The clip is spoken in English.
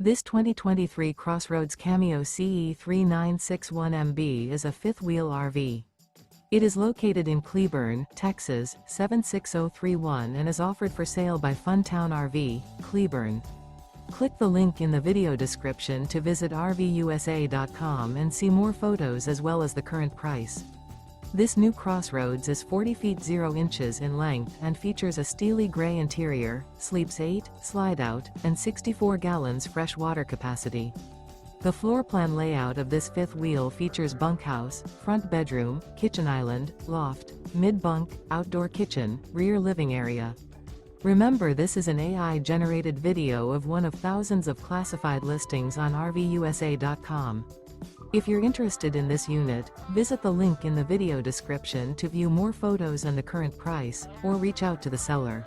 This 2023 CrossRoads Cameo CE3961MB is a fifth-wheel RV. It is located in Cleburne, Texas, 76031 and is offered for sale by Funtown RV, Cleburne. Click the link in the video description to visit RVUSA.com and see more photos as well as the current price. This new CrossRoads is 40 feet 0 inches in length and features a steely gray interior, sleeps 8, slide-out, and 64 gallons fresh water capacity. The floor plan layout of this fifth wheel features bunkhouse, front bedroom, kitchen island, loft, mid-bunk, outdoor kitchen, rear living area. Remember, this is an AI-generated video of one of thousands of classified listings on RVUSA.com. If you're interested in this unit, visit the link in the video description to view more photos and the current price, or reach out to the seller.